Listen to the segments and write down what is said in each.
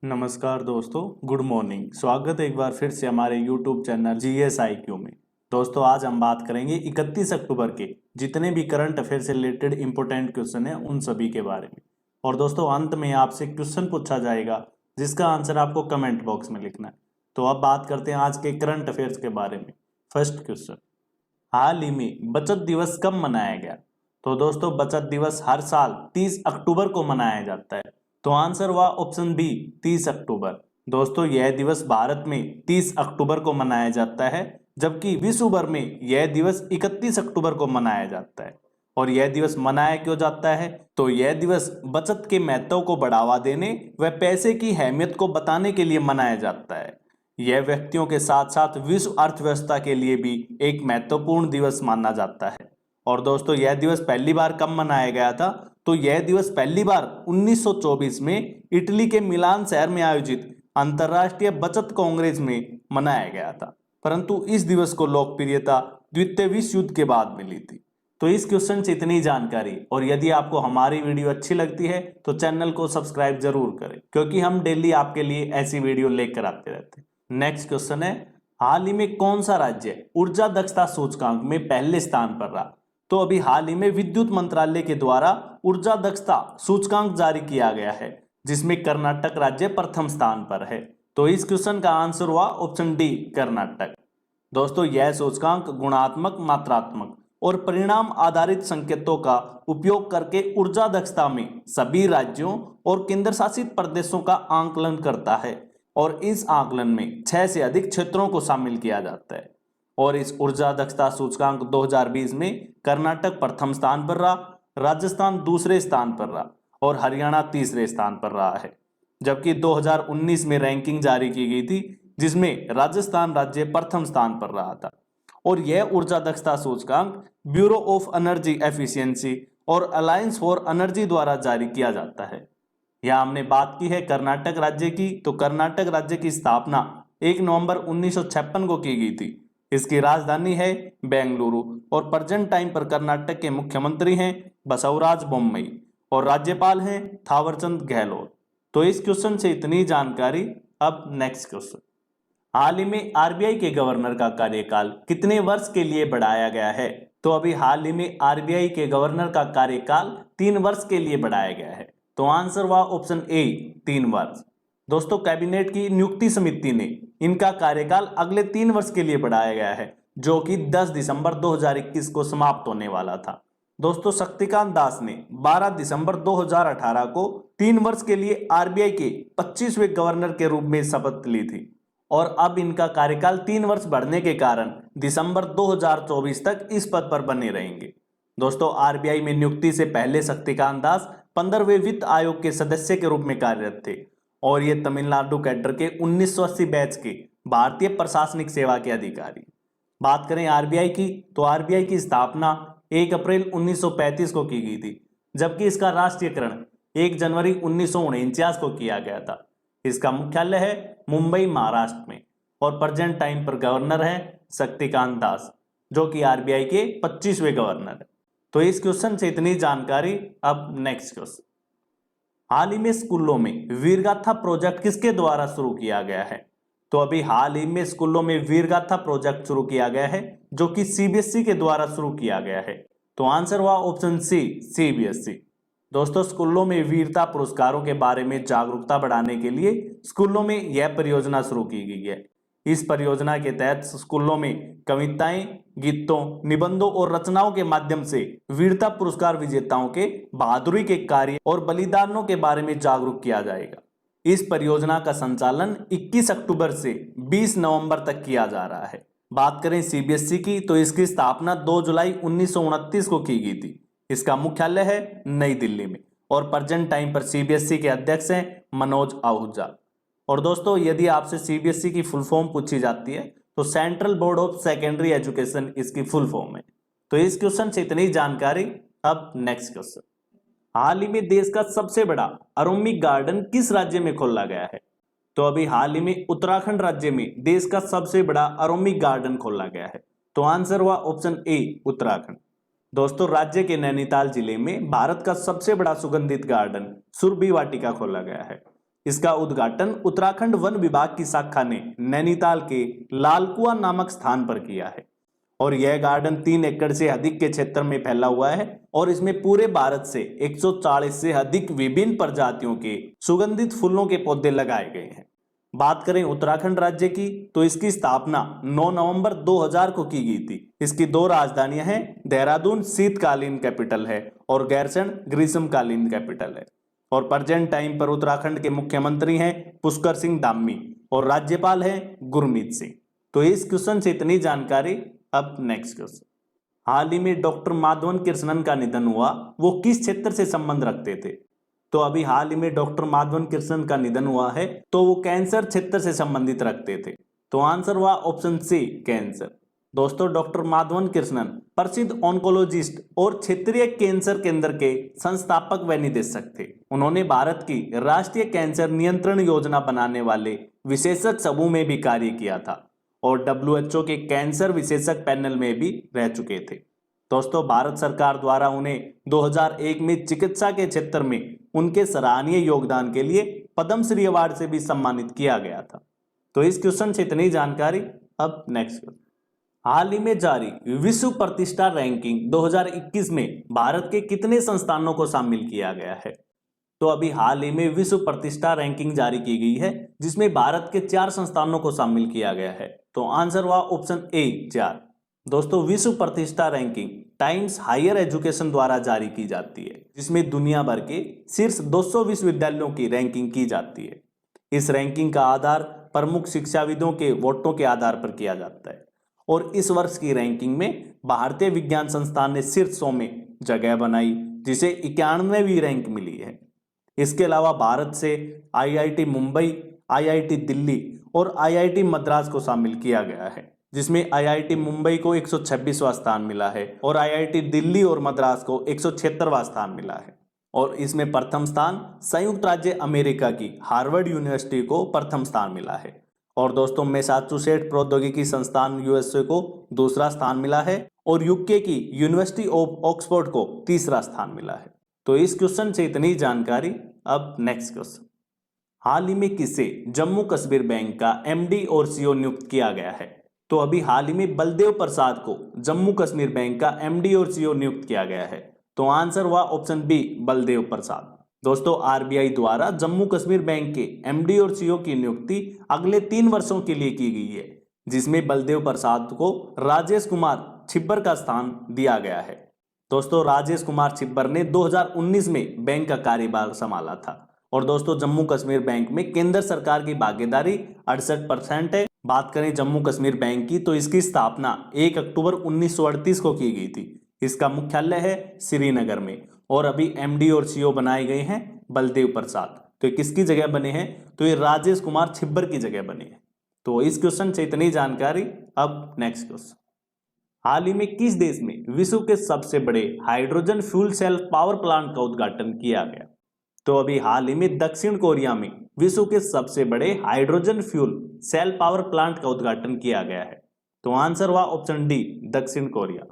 नमस्कार दोस्तों, good morning. स्वागत है एक बार फिर से हमारे यूट्यूब चैनल GSIQ में। दोस्तों आज हम बात करेंगे 31 अक्टूबर के जितने भी करंट अफेयर से रिलेटेड इंपॉर्टेंट क्वेश्चन हैं उन सभी के बारे में। और दोस्तों अंत में आपसे क्वेश्चन पूछा जाएगा जिसका आंसर आपको कमेंट बॉक्स में लिखना है। तो अब बात करते हैं आज के करंट अफेयर्स के बारे में। फर्स्ट क्वेश्चन, हाल ही में बचत दिवस कब मनाया गया? तो दोस्तों बचत दिवस हर साल 30 अक्टूबर को मनाया जाता है। तो आंसर हुआ ऑप्शन बी 30 अक्टूबर। दोस्तों यह दिवस भारत में 30 अक्टूबर को मनाया जाता है, जबकि विश्व भर में यह दिवस 31 अक्टूबर को मनाया जाता है। और यह दिवस मनाया क्यों जाता है? तो यह दिवस बचत के महत्व को बढ़ावा देने व पैसे की अहमियत को बताने के लिए मनाया जाता है। यह व्यक्तियों के साथ साथ विश्व अर्थव्यवस्था के लिए भी एक महत्वपूर्ण दिवस माना जाता है। और दोस्तों यह दिवस पहली बार कब मनाया गया था? तो यह दिवस पहली बार 1924 में इटली के मिलान शहर में आयोजित अंतर्राष्ट्रीय बचत कांग्रेस में मनाया गया था। परंतु इस दिवस को लोकप्रियता द्वितीय विश्व युद्ध के बाद मिली थी। तो इस क्वेश्चन से इतनी जानकारी। और यदि आपको हमारी वीडियो अच्छी लगती है तो चैनल को सब्सक्राइब जरूर करें, क्योंकि हम डेली आपके लिए ऐसी वीडियो लेकर आते रहते हैं। नेक्स्ट क्वेश्चन है, हाल ही में कौन सा राज्य ऊर्जा दक्षता सूचकांक में पहले स्थान पर रहा? तो अभी हाल ही में विद्युत मंत्रालय के द्वारा ऊर्जा दक्षता सूचकांक जारी किया गया है, जिसमें कर्नाटक राज्य प्रथम स्थान पर है। तो इस क्वेश्चन का आंसर हुआ ऑप्शन डी कर्नाटक। दोस्तों यह सूचकांक गुणात्मक, मात्रात्मक और परिणाम आधारित संकेतों का उपयोग करके ऊर्जा दक्षता में सभी राज्यों और केंद्र शासित प्रदेशों का आकलन करता है। और इस आकलन में 6 से अधिक क्षेत्रों को शामिल किया जाता है। और इस ऊर्जा दक्षता सूचकांक 2020 में कर्नाटक प्रथम स्थान पर रहा, राजस्थान दूसरे स्थान पर रहा और हरियाणा तीसरे स्थान पर रहा है। जबकि 2019 में रैंकिंग जारी की गई थी, जिसमें राजस्थान राज्य प्रथम स्थान पर रहा था। और यह ऊर्जा दक्षता सूचकांक ब्यूरो ऑफ एनर्जी एफिशिएंसी और अलायंस फॉर एनर्जी द्वारा जारी किया जाता है। यहाँ हमने बात की है कर्नाटक राज्य की। तो कर्नाटक राज्य की स्थापना 1 नवंबर 1956 को की गई थी। इसकी राजधानी है बेंगलुरु और प्रेजेंट टाइम पर कर्नाटक के मुख्यमंत्री हैं बसवराज बोम्मई और राज्यपाल हैं थावरचंद गहलोत। तो इस क्वेश्चन से इतनी जानकारी। अब नेक्स्ट क्वेश्चन, हाल ही में आरबीआई के गवर्नर का कार्यकाल कितने वर्ष के लिए बढ़ाया गया है? तो अभी हाल ही में आरबीआई के गवर्नर का कार्यकाल 3 वर्ष के लिए बढ़ाया गया है। तो आंसर हुआ ऑप्शन ए 3 वर्ष। दोस्तों कैबिनेट की नियुक्ति समिति ने इनका कार्यकाल अगले 3 वर्ष के लिए बढ़ाया गया है, जो कि 10 दिसंबर 2021 को समाप्त होने वाला था। दोस्तों शक्तिकांत दास ने 12 दिसंबर 2018 को 3 वर्ष के लिए आरबीआई के 25वें गवर्नर के रूप में शपथ ली थी। और अब इनका कार्यकाल 3 वर्ष बढ़ने के कारण दिसंबर 2024 तक इस पद पर बने रहेंगे। दोस्तों आरबीआई में नियुक्ति से पहले शक्तिकांत दास 15वें वित्त आयोग के सदस्य के रूप में कार्यरत थे और ये तमिलनाडु कैडर के 1980 बैच के भारतीय प्रशासनिक सेवा के अधिकारी। बात करें आरबीआई की, तो आरबीआई की स्थापना 1 अप्रैल 1935 को की गई थी, जबकि इसका राष्ट्रीयकरण 1 जनवरी 1949 को किया गया था। इसका मुख्यालय है मुंबई, महाराष्ट्र में और प्रेजेंट टाइम पर गवर्नर है शक्तिकांत दास, जो कि आरबीआई के 25वें गवर्नर है। तो इस क्वेश्चन से इतनी जानकारी। अब नेक्स्ट क्वेश्चन, हाल ही में स्कूलों में वीरगाथा प्रोजेक्ट किसके द्वारा शुरू किया गया है? तो अभी हाल ही में स्कूलों में वीरगाथा प्रोजेक्ट शुरू किया गया है, जो कि सीबीएसई के द्वारा शुरू किया गया है। तो आंसर हुआ ऑप्शन सी सीबीएसई। दोस्तों स्कूलों में वीरता पुरस्कारों के बारे में जागरूकता बढ़ाने के लिए स्कूलों में यह परियोजना शुरू की गई है। इस परियोजना के तहत स्कूलों में कविताएं, गीतों, निबंधों और रचनाओं के माध्यम से वीरता पुरस्कार विजेताओं के बहादुरी के कार्य और बलिदानों के बारे में जागरूक किया जाएगा। इस परियोजना का संचालन 21 अक्टूबर से 20 नवंबर तक किया जा रहा है। बात करें सीबीएसई की, तो इसकी स्थापना 2 जुलाई 1929 को की गई थी। इसका मुख्यालय है नई दिल्ली में और प्रेजेंट टाइम पर सीबीएसई के अध्यक्ष हैं मनोज आहूजा। और दोस्तों यदि आपसे सीबीएसई की फुल फॉर्म पूछी जाती है तो central board of secondary education इसकी फुल फॉर्म है। तो इस क्वेश्चन से इतनी जानकारी। अब नेक्स्ट क्वेश्चन, हाल ही में देश का सबसे बड़ा अरोमिक गार्डन किस राज्य में खोला गया है? तो अभी हाल ही में उत्तराखंड राज्य में देश का सबसे बड़ा अरोमिक गार्डन खोला गया है। तो आंसर हुआ ऑप्शन ए उत्तराखंड। दोस्तों राज्य के नैनीताल जिले में भारत का सबसे बड़ा सुगंधित गार्डन सुरभि वाटिका खोला गया है। इसका उद्घाटन उत्तराखंड वन विभाग की शाखा ने नैनीताल के लालकुआ नामक स्थान पर किया है और यह गार्डन 3 एकड़ से अधिक के क्षेत्र में फैला हुआ है और इसमें पूरे भारत से 140 से अधिक विभिन्न प्रजातियों के सुगंधित फूलों के पौधे लगाए गए हैं। बात करें उत्तराखंड राज्य की तो इसकी स्थापना 9 नवंबर 2000 को की गई थी। इसकी 2 राजधानियां हैं, देहरादून शीतकालीन कैपिटल है और गैरसैंण ग्रीष्मकालीन कैपिटल है। और प्रेजेंट टाइम पर उत्तराखंड के मुख्यमंत्री हैं पुष्कर सिंह धामी और राज्यपाल हैं गुरमीत सिंह। तो इस क्वेश्चन से इतनी जानकारी। अब नेक्स्ट क्वेश्चन, हाल ही में डॉक्टर माधवन कृष्णन का निधन हुआ, वो किस क्षेत्र से संबंध रखते थे? तो अभी हाल ही में डॉक्टर माधवन कृष्णन का निधन हुआ है तो वो कैंसर क्षेत्र से संबंधित रखते थे। तो आंसर हुआ ऑप्शन सी कैंसर। दोस्तों डॉक्टर माधवन कृष्णन प्रसिद्ध ऑन्कोलॉजिस्ट और क्षेत्रीय कैंसर केंद्र के संस्थापक व निदेशक थे। उन्होंने भारत की राष्ट्रीय कैंसर नियंत्रण योजना बनाने वाले विशेषज्ञ समूह में भी कार्य किया था और WHO के कैंसर विशेषज्ञ पैनल में भी रह चुके थे। दोस्तों भारत सरकार द्वारा उन्हें 2001 में चिकित्सा के क्षेत्र में उनके सराहनीय योगदान के लिए पद्मश्री अवार्ड से भी सम्मानित किया गया था। तो इस क्वेश्चन से इतनी जानकारी। अब नेक्स्ट क्वेश्चन, हाल ही में जारी विश्व प्रतिष्ठा रैंकिंग 2021 में भारत के कितने संस्थानों को शामिल किया गया है? तो अभी हाल ही में विश्व प्रतिष्ठा रैंकिंग जारी की गई है जिसमें भारत के 4 संस्थानों को शामिल किया गया है। तो आंसर हुआ ऑप्शन ए 4। दोस्तों विश्व प्रतिष्ठा रैंकिंग टाइम्स हायर एजुकेशन द्वारा जारी की जाती है जिसमें दुनिया भर के शीर्ष 200 विश्वविद्यालयों की रैंकिंग की जाती है। इस रैंकिंग का आधार प्रमुख शिक्षाविदों के वोटों के आधार पर किया जाता है और इस वर्ष की रैंकिंग में भारतीय विज्ञान संस्थान ने शीर्ष 100 में जगह बनाई जिसे 91वीं रैंक मिली है। इसके अलावा भारत से IIT मुंबई, IIT दिल्ली और IIT मद्रास को शामिल किया गया है जिसमें IIT मुंबई को 126वां स्थान मिला है और IIT दिल्ली और मद्रास को 176वां स्थान मिला है। और इसमें प्रथम स्थान संयुक्त राज्य अमेरिका की हार्वर्ड यूनिवर्सिटी को प्रथम स्थान मिला है और दोस्तों मैसाचुसेट्स प्रौद्योगिकी संस्थान USA को दूसरा स्थान मिला है और UK की यूनिवर्सिटी ऑफ ऑक्सफोर्ड को तीसरा स्थान मिला है। तो इस क्वेश्चन से इतनी जानकारी। अब नेक्स्ट क्वेश्चन, हाल ही में किसे जम्मू कश्मीर बैंक का MD और CEO नियुक्त किया गया है? तो अभी हाल ही में बलदेव प्रसाद को जम्मू कश्मीर बैंक का MD और CEO नियुक्त किया गया है। तो आंसर हुआ ऑप्शन बी बलदेव प्रसाद। दोस्तों RBI द्वारा जम्मू कश्मीर बैंक के MD और CEO की नियुक्ति अगले 3 वर्षों के लिए की गई है जिसमें बलदेव प्रसाद को राजेश कुमार छिब्बर का स्थान दिया गया है। दोस्तों राजेश कुमार छिब्बर ने 2019 में बैंक का कार्यभार संभाला था और दोस्तों जम्मू कश्मीर बैंक में केंद्र सरकार की भागीदारी 68% है। बात करें जम्मू कश्मीर बैंक की तो इसकी स्थापना 1 अक्टूबर 1938 को की गई थी। इसका मुख्यालय है श्रीनगर में और अभी MD और CEO बनाए गए हैं बलदेव प्रसाद। तो किसकी जगह बने हैं? तो ये राजेश कुमार छिब्बर की जगह बने हैं। तो इस क्वेश्चन से इतनी जानकारी। अब नेक्स्ट क्वेश्चन, हाल ही में किस देश में विश्व के सबसे बड़े hydrogen fuel cell power plant का उद्घाटन किया गया? तो अभी हाल ही में दक्षिण कोरिया में विश्व के सबसे बड़े hydrogen fuel cell power plant का उद्घाटन किया गया है। तो आंसर हुआ ऑप्शन डी दक्षिण कोरिया।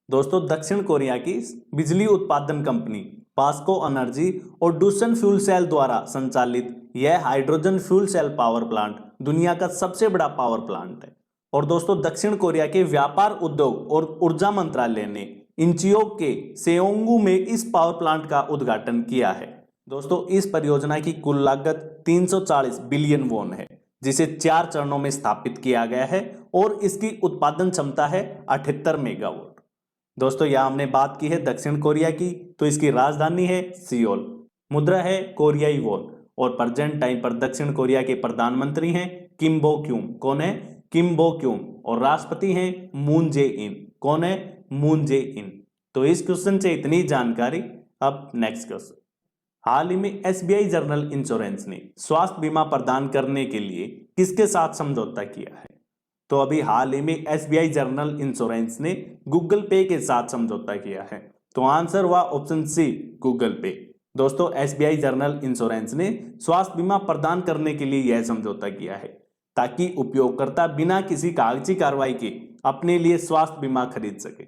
दोस्तों दक्षिण कोरिया की बिजली उत्पादन कंपनी पास्को एनर्जी और डूसन फ्यूल सेल द्वारा संचालित यह hydrogen fuel cell power plant दुनिया का सबसे बड़ा पावर प्लांट है। और दोस्तों दक्षिण कोरिया के व्यापार उद्योग और ऊर्जा मंत्रालय ने इंचियोक के सेओंगू में इस पावर प्लांट का उद्घाटन किया है। दोस्तों इस परियोजना की कुल लागत 340 बिलियन वॉन है जिसे 4 चरणों में स्थापित किया गया है और इसकी उत्पादन क्षमता है 78 मेगावाट। दोस्तों यहां हमने बात की है दक्षिण कोरिया की, तो इसकी राजधानी है सियोल, मुद्रा है कोरियाई वॉन और प्रेजेंट टाइम पर दक्षिण कोरिया के प्रधानमंत्री हैं किम बो क्यूम। कौन है? किम बो क्यूम। और राष्ट्रपति हैं मून जे इन। कौन है? मून जे इन। तो इस क्वेश्चन से इतनी जानकारी। अब नेक्स्ट क्वेश्चन, हाल ही में SBI जनरल इंश्योरेंस ने स्वास्थ्य बीमा प्रदान करने के लिए किसके साथ समझौता किया है? तो अभी हाल ही में SBI जनरल इंश्योरेंस ने गूगल पे के साथ समझौता किया है। तो आंसर हुआ ऑप्शन सी गूगल पे। दोस्तों SBI जनरल इंश्योरेंस ने स्वास्थ्य बीमा प्रदान करने के लिए यह समझौता किया है ताकि उपयोगकर्ता बिना किसी कागजी कार्रवाई के अपने लिए स्वास्थ्य बीमा खरीद सके।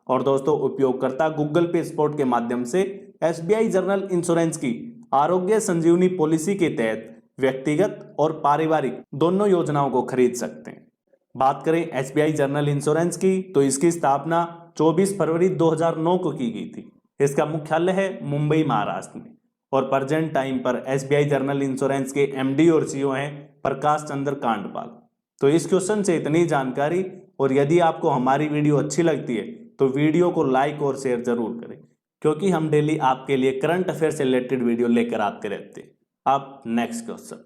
और दोस्तों उपयोगकर्ता गूगल पे स्पॉट के माध्यम से SBI जनरल इंश्योरेंस की आरोग्य संजीवनी पॉलिसी के तहत व्यक्तिगत और पारिवारिक दोनों योजनाओं को खरीद सकते हैं। बात करें एसबीआई जनरल इंश्योरेंस की, तो इसकी स्थापना 24 फरवरी 2009 को की गई थी। इसका मुख्यालय है मुंबई, महाराष्ट्र में। और प्रेजेंट टाइम पर एसबीआई जनरल इंश्योरेंस के एमडी और सीईओ हैं प्रकाश चंद्र कांडपाल। तो इस क्वेश्चन से इतनी जानकारी, और यदि आपको हमारी वीडियो अच्छी लगती है तो वीडियो को लाइक और शेयर जरूर करें, क्योंकि हम डेली आपके लिए करंट अफेयर से रिलेटेड वीडियो लेकर आते रहते हैं। अब नेक्स्ट क्वेश्चन।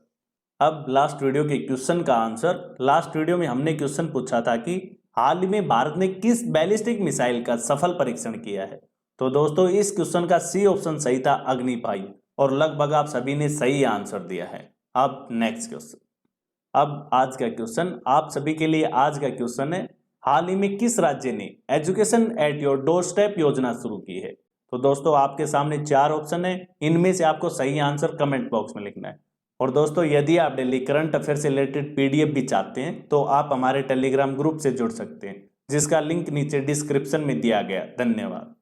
अब लास्ट वीडियो के क्वेश्चन का आंसर। लास्ट वीडियो में हमने क्वेश्चन पूछा था कि हाल ही में भारत ने किस बैलिस्टिक मिसाइल का सफल परीक्षण किया है। तो दोस्तों इस क्वेश्चन का सी ऑप्शन सही था, अग्निपाई, और लगभग आप सभी ने सही आंसर दिया है। अब नेक्स्ट क्वेश्चन। अब आज का क्वेश्चन आप सभी के लिए आज का क्वेश्चन है, हाल ही में किस राज्य ने education at your door step योजना शुरू की है। तो दोस्तों आपके सामने 4 ऑप्शन है, इनमें से आपको सही आंसर कमेंट बॉक्स में लिखना है। और दोस्तों यदि आप डेली करंट अफेयर से रिलेटेड पीडीएफ भी चाहते हैं तो आप हमारे टेलीग्राम ग्रुप से जुड़ सकते हैं, जिसका लिंक नीचे डिस्क्रिप्शन में दिया गया। धन्यवाद।